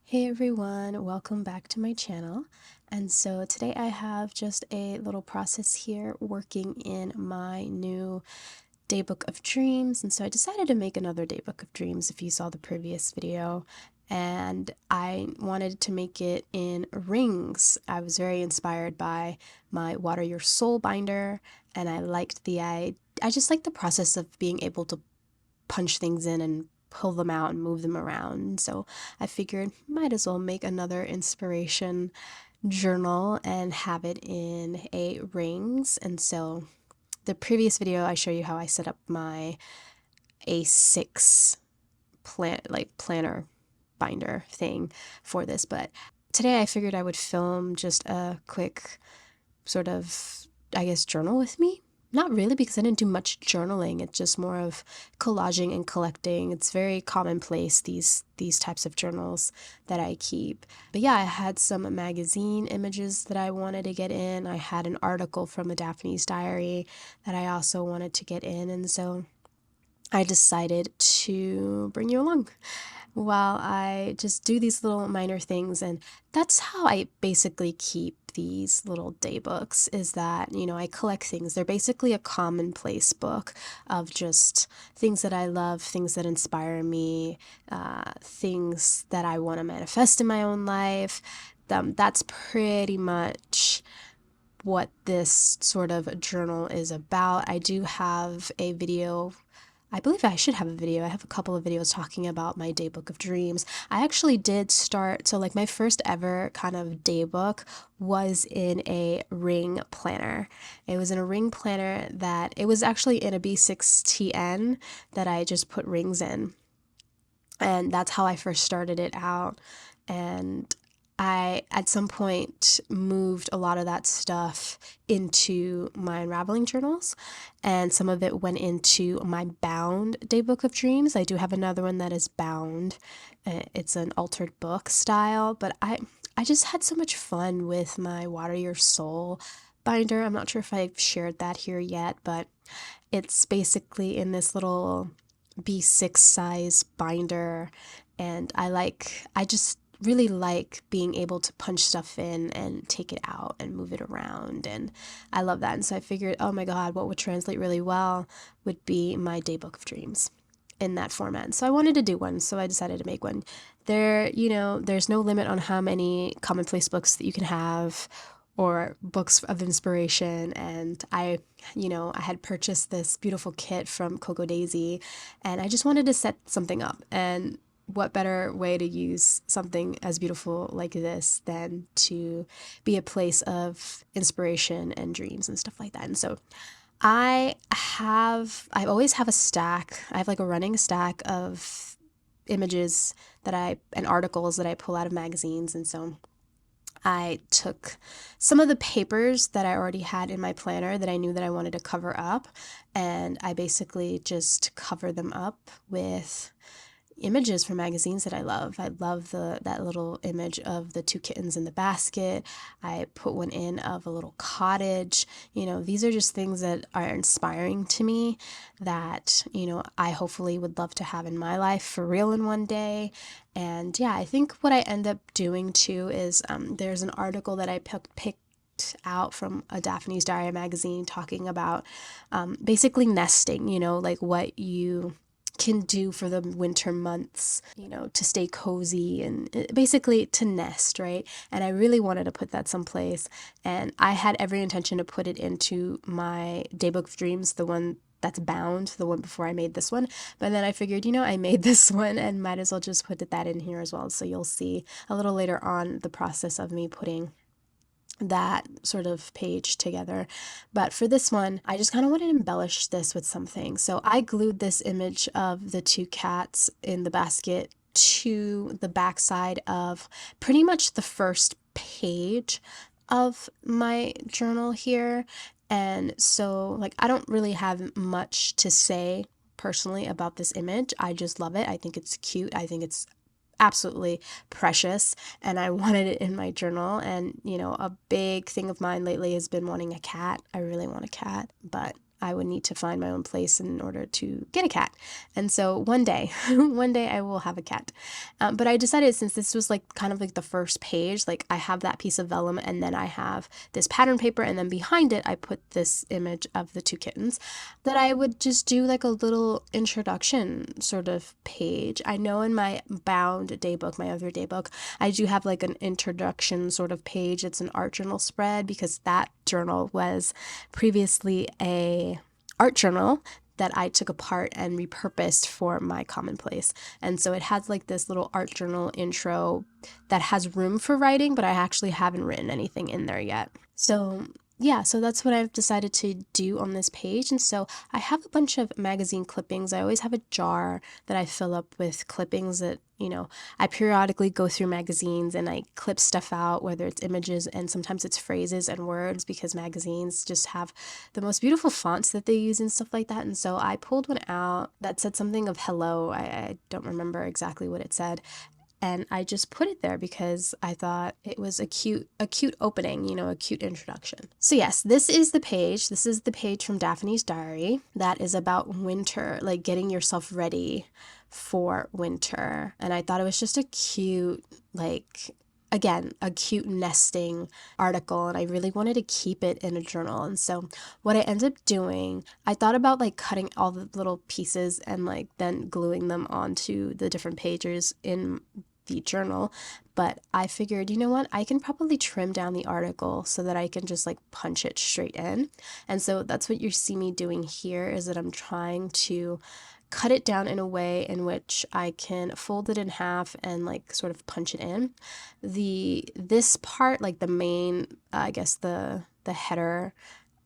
Hey everyone, welcome back to my channel. And so today I have just a little process here working in my new daybook of dreams. And so I decided to make another daybook of dreams if you saw the previous video. And I wanted to make it in rings. I was very inspired by my Water Your Soul binder, and I just liked the process of being able to punch things in and pull them out and move them around. So I figured might as well make another inspiration journal and have it in a rings. And so the previous video I show you how I set up my A6 planner binder thing for this, but today I figured I would film just a quick sort of, I guess, journal with me. Not really, because I didn't do much journaling. It's just more of collaging and collecting. It's very commonplace, these types of journals that I keep. But yeah, I had some magazine images that I wanted to get in. I had an article from a Daphne's Diary that I also wanted to get in, and so I decided to bring you along while I just do these little minor things. And that's how I basically keep these little day books, is that, I collect things. They're basically a commonplace book of just things that I love, things that inspire me, things that I want to manifest in my own life. That's pretty much what this sort of journal is about. I do have a video. I believe I should have a video. I have a couple of videos talking about my daybook of dreams. I actually did start, so like my first ever kind of daybook was in a ring planner. It was in a ring planner that, it was actually in a B6TN that I just put rings in. And that's how I first started it out. And I, at some point, moved a lot of that stuff into my unraveling journals, and some of it went into my bound daybook of dreams. I do have another one that is bound. It's an altered book style, but I just had so much fun with my Water Your Soul binder. I'm not sure if I've shared that here yet, but it's basically in this little B6 size binder, and I just really like being able to punch stuff in and take it out and move it around, and I love that. And so I figured, oh my god, what would translate really well would be my daybook of dreams in that format. So I wanted to do one, so I decided to make one. There's no limit on how many commonplace books that you can have, or books of inspiration. And I had purchased this beautiful kit from Coco Daisy, and I just wanted to set something up. And what better way to use something as beautiful like this than to be a place of inspiration and dreams and stuff like that. And so I always have a stack. I have like a running stack of images and articles that I pull out of magazines. And so I took some of the papers that I already had in my planner that I knew that I wanted to cover up, and I basically just cover them up with images from magazines that I love. I love that little image of the two kittens in the basket. I put one in of a little cottage. These are just things that are inspiring to me that, I hopefully would love to have in my life for real in one day. And yeah, I think what I end up doing too is there's an article that I picked out from a Daphne's Diary magazine talking about basically nesting, like what you can do for the winter months, to stay cozy and basically to nest, right? And I really wanted to put that someplace, and I had every intention to put it into my Daybook of Dreams, the one that's bound, the one before I made this one. But then I figured, I made this one and might as well just put that in here as well. So you'll see a little later on the process of me putting that sort of page together. But for this one, I just kind of wanted to embellish this with something. So I glued this image of the two cats in the basket to the backside of pretty much the first page of my journal here. And so, like, I don't really have much to say personally about this image. I just love it. I think it's cute. I think it's absolutely precious, and I wanted it in my journal. And a big thing of mine lately has been wanting a cat. I really want a cat, but I would need to find my own place in order to get a cat. And so one day, one day I will have a cat. But I decided, since this was like kind of like the first page, like I have that piece of vellum and then I have this pattern paper, and then behind it I put this image of the two kittens, that I would just do like a little introduction sort of page. I know in my bound day book, my other day book, I do have like an introduction sort of page. It's an art journal spread, because that journal was previously a art journal that I took apart and repurposed for my commonplace. And so it has like this little art journal intro that has room for writing, but I actually haven't written anything in there yet. So yeah, so that's what I've decided to do on this page. And so I have a bunch of magazine clippings. I always have a jar that I fill up with clippings that, I periodically go through magazines and I clip stuff out, whether it's images and sometimes it's phrases and words, because magazines just have the most beautiful fonts that they use and stuff like that. And so I pulled one out that said something of hello. I don't remember exactly what it said. And I just put it there because I thought it was a cute opening, a cute introduction. So yes, this is the page. This is the page from Daphne's diary that is about winter, like getting yourself ready for winter. And I thought it was just a cute, again, a cute nesting article, and I really wanted to keep it in a journal. And so what I ended up doing, I thought about like cutting all the little pieces and like then gluing them onto the different pages in the journal, but I figured, you know what, I can probably trim down the article so that I can just like punch it straight in. And so that's what you see me doing here, is that I'm trying to cut it down in a way in which I can fold it in half and like sort of punch it in. This part, like the main, I guess the header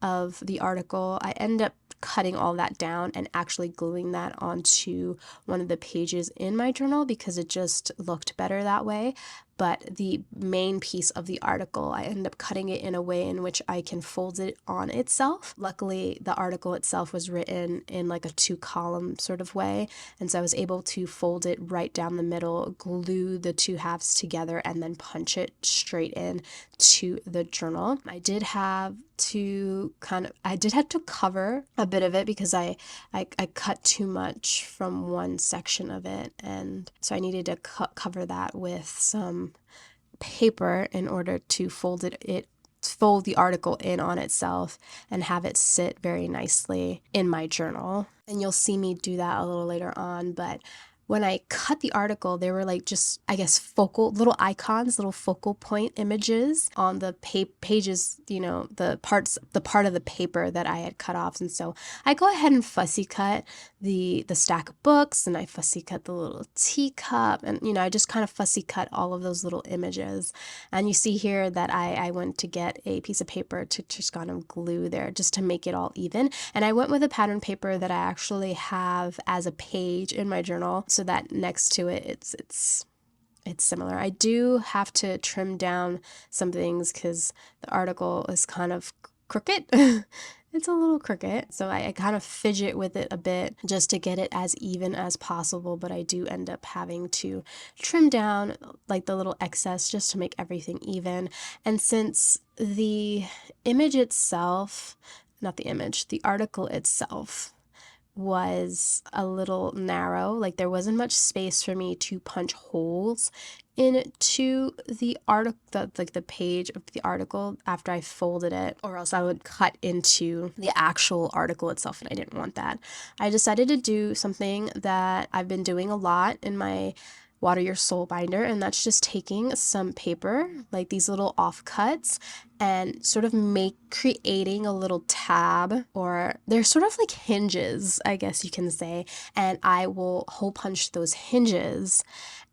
of the article, I end up cutting all that down and actually gluing that onto one of the pages in my journal because it just looked better that way. But the main piece of the article, I end up cutting it in a way in which I can fold it on itself. Luckily, the article itself was written in like a 2-column sort of way, and so I was able to fold it right down the middle, glue the two halves together, and then punch it straight in to the journal. I did have to cover a bit of it because I cut too much from one section of it, and so I needed to cover that with some paper in order to fold the article in on itself and have it sit very nicely in my journal. And you'll see me do that a little later on, but when I cut the article, there were like just, I guess, little icons, little focal point images on the pages, the part of the paper that I had cut off. And so I go ahead and fussy cut the stack of books, and I fussy cut the little teacup, and I just kind of fussy cut all of those little images. And you see here that I went to get a piece of paper to just kind of glue there just to make it all even. And I went with a pattern paper that I actually have as a page in my journal, so that next to it it's similar. I do have to trim down some things because the article is kind of crooked. It's a little crooked, so I kind of fidget with it a bit just to get it as even as possible, but I do end up having to trim down like the little excess just to make everything even. And since the article itself was a little narrow, like there wasn't much space for me to punch holes into the article, the page of the article after I folded it, or else I would cut into the actual article itself, and I didn't want that. I decided to do something that I've been doing a lot in my Water Your Soul binder, and that's just taking some paper, like these little offcuts, and sort of creating a little tab, or they're sort of like hinges, I guess you can say, and I will hole punch those hinges,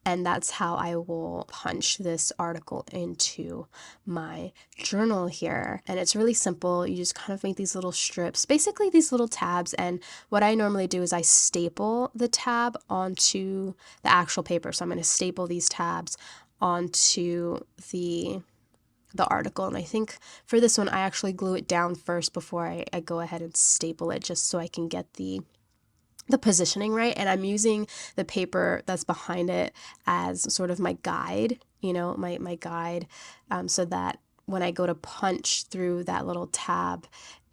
and that's how I will punch this article into my journal here. And it's really simple. You just kind of make these little strips, basically these little tabs, and what I normally do is I staple the tab onto the actual paper. So I'm going to staple these tabs onto the article, and I think for this one I actually glue it down first before I go ahead and staple it, just so I can get the positioning right. And I'm using the paper that's behind it as sort of my guide, my guide, so that when I go to punch through that little tab,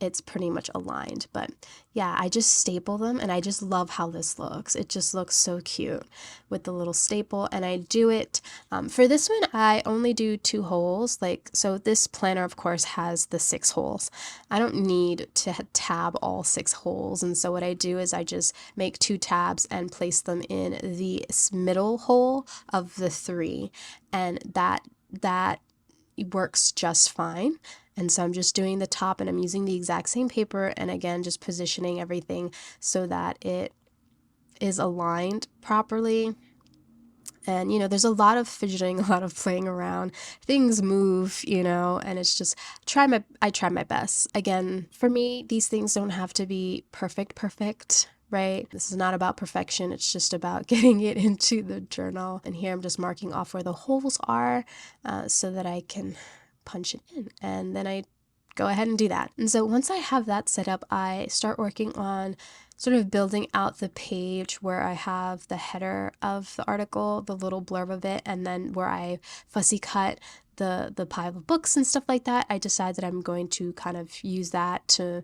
it's pretty much aligned. But yeah, I just staple them, and I just love how this looks. It just looks so cute with the little staple. And I do it for this one, I only do 2 holes. Like, so this planner of course has the 6 holes. I don't need to tab all 6 holes, and so what I do is I just make 2 tabs and place them in the middle hole of the 3, and that works just fine. And so I'm just doing the top, and I'm using the exact same paper, and again just positioning everything so that it is aligned properly. And there's a lot of fidgeting, a lot of playing around. Things move, and it's just I try my best. Again, for me, these things don't have to be perfect, right? This is not about perfection. It's just about getting it into the journal. And here I'm just marking off where the holes are, so that I can punch it in. And then I go ahead and do that. And so once I have that set up, I start working on sort of building out the page where I have the header of the article, the little blurb of it, and then where I fussy cut the pile of books and stuff like that. I decide that I'm going to kind of use that to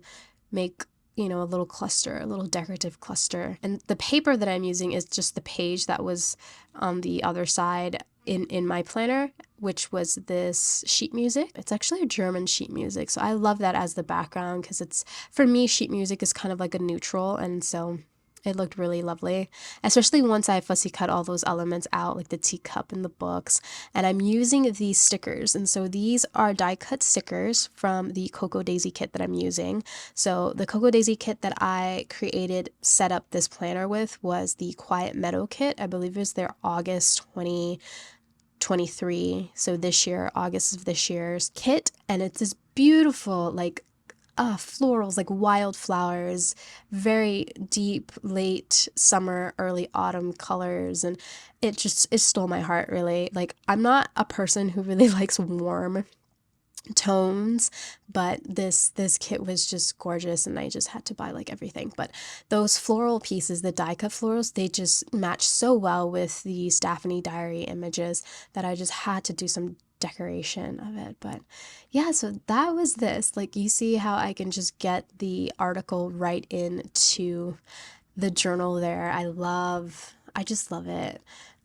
make a little cluster, a little decorative cluster. And the paper that I'm using is just the page that was on the other side in my planner, which was this sheet music. It's actually a German sheet music, so I love that as the background because for me, sheet music is kind of like a neutral, and so it looked really lovely, especially once I fussy cut all those elements out, like the teacup and the books. And I'm using these stickers, and so these are die cut stickers from the Cocoa Daisy kit that I'm using. So the Cocoa Daisy kit that I set up this planner with was the Quiet Meadow kit. I believe it was their August 2023, so this year, August of this year's kit. And it's this beautiful, like florals, like wildflowers, very deep late summer, early autumn colors, and it stole my heart, really. Like, I'm not a person who really likes warm tones, but this kit was just gorgeous, and I just had to buy like everything. But those floral pieces, the die cut florals, they just match so well with these Daphne Diary images that I just had to do some decoration of it. But yeah, so that was this. Like, you see how I can just get the article right into the journal there. I just love it.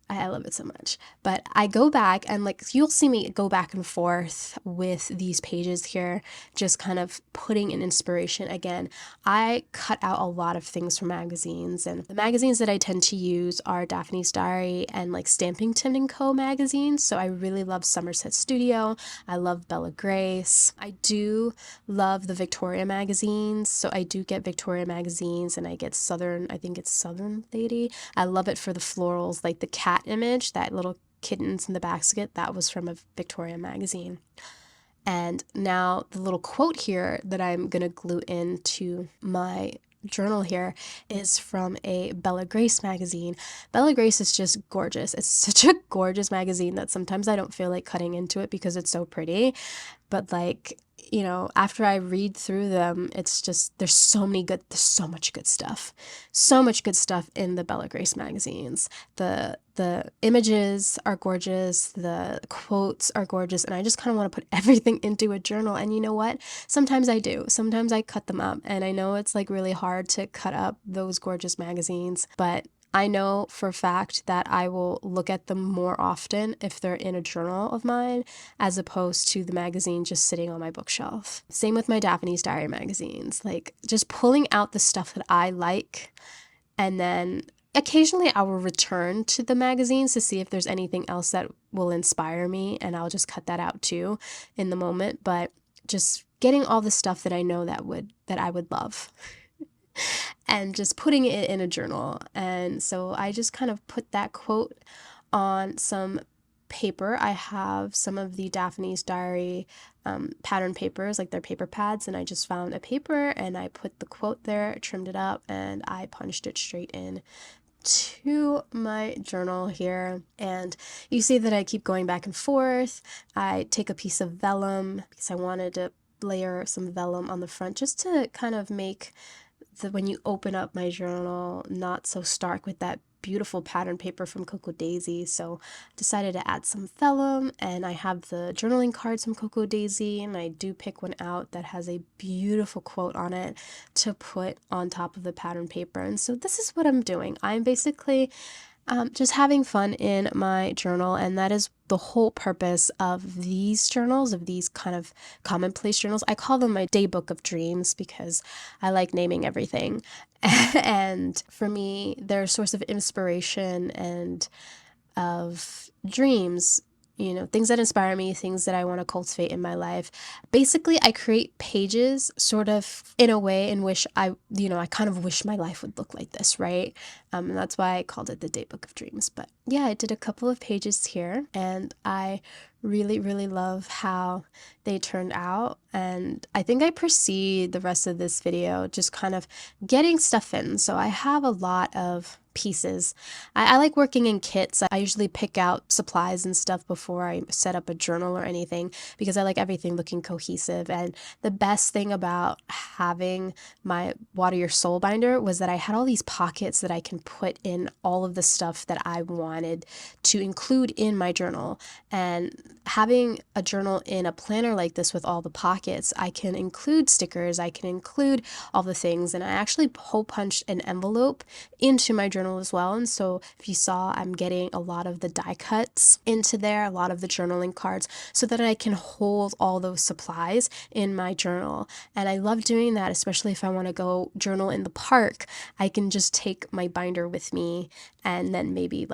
I love it so much. But I go back and, like, you'll see me go back and forth with these pages here, just kind of putting in inspiration. Again, I cut out a lot of things from magazines, and the magazines that I tend to use are Daphne's Diary and like Stampington and Co. magazines. So I really love Somerset Studio. I love Bella Grace. I do love the Victoria magazines. So I do get Victoria magazines, and I get I think it's Southern Lady. I love it for the florals, like the cat image, that little kittens in the basket, that was from a Victoria magazine. And now the little quote here that I'm gonna glue into my journal here is from a Bella Grace magazine. Bella Grace is just gorgeous. It's such a gorgeous magazine that sometimes I don't feel like cutting into it because it's so pretty. But like, after I read through them, it's just, there's so much good stuff. So much good stuff in the Bella Grace magazines. The images are gorgeous, the quotes are gorgeous, and I just kind of want to put everything into a journal. And you know what? Sometimes I do. Sometimes I cut them up, and I know it's like really hard to cut up those gorgeous magazines, but I know for a fact that I will look at them more often if they're in a journal of mine, as opposed to the magazine just sitting on my bookshelf. Same with my Daphne's Diary magazines, like just pulling out the stuff that I like, and then occasionally I will return to the magazines to see if there's anything else that will inspire me, and I'll just cut that out too in the moment. But just getting all the stuff that I know that I would love and just putting it in a journal. And so I just kind of put that quote on some paper. I have some of the Daphne's Diary pattern papers, like their paper pads, and I just found a paper and I put the quote there, trimmed it up, and I punched it straight in to my journal here. And you see that I keep going back and forth. I take a piece of vellum because I wanted to layer some vellum on the front just to kind of make when you open up my journal, not so stark with that beautiful pattern paper from Cocoa Daisy, so I decided to add some vellum, and I have the journaling cards from Cocoa Daisy, and I do pick one out that has a beautiful quote on it to put on top of the pattern paper. And so this is what I'm doing. I'm basically just having fun in my journal, and that is the whole purpose of these journals, of these kind of commonplace journals. I call them my day book of dreams because I like naming everything. And for me, they're a source of inspiration and of dreams, things that inspire me, things that I want to cultivate in my life. Basically, I create pages sort of in a way in which I kind of wish my life would look like this, right? And that's why I called it the Day Book of Dreams. But yeah, I did a couple of pages here, and I really, really love how they turned out. And I think I proceed the rest of this video just kind of getting stuff in. So I have a lot of pieces. I like working in kits. I usually pick out supplies and stuff before I set up a journal or anything because I like everything looking cohesive. And the best thing about having my Water Your Soul binder was that I had all these pockets that I can put in all of the stuff that I wanted to include in my journal. And having a journal in a planner like this with all the pockets, I can include stickers, I can include all the things, and I actually hole punched an envelope into my journal as well. And so if you saw, I'm getting a lot of the die cuts into there, a lot of the journaling cards, so that I can hold all those supplies in my journal. And I love doing that, especially if I want to go journal in the park. I can just take my binder with me, and then maybe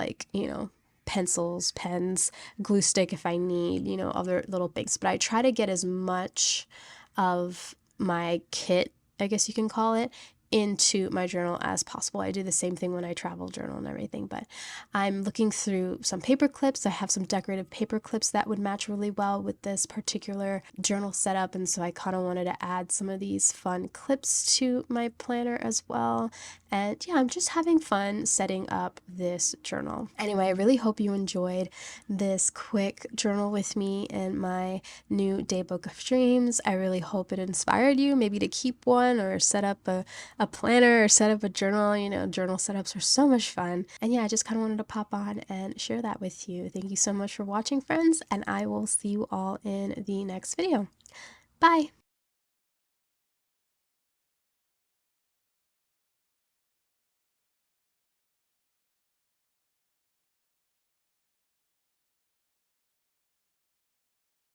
pencils, pens, glue stick if I need, other little things. But I try to get as much of my kit, I guess you can call it, into my journal as possible. I do the same thing when I travel journal and everything, but I'm looking through some paper clips. I have some decorative paper clips that would match really well with this particular journal setup, and so I kind of wanted to add some of these fun clips to my planner as well. And yeah, I'm just having fun setting up this journal. Anyway, I really hope you enjoyed this quick journal with me in my new Day Book of Dreams. I really hope it inspired you maybe to keep one or set up a planner or set up a journal. Journal setups are so much fun. And yeah, I just kind of wanted to pop on and share that with you. Thank you so much for watching, friends, and I will see you all in the next video. Bye!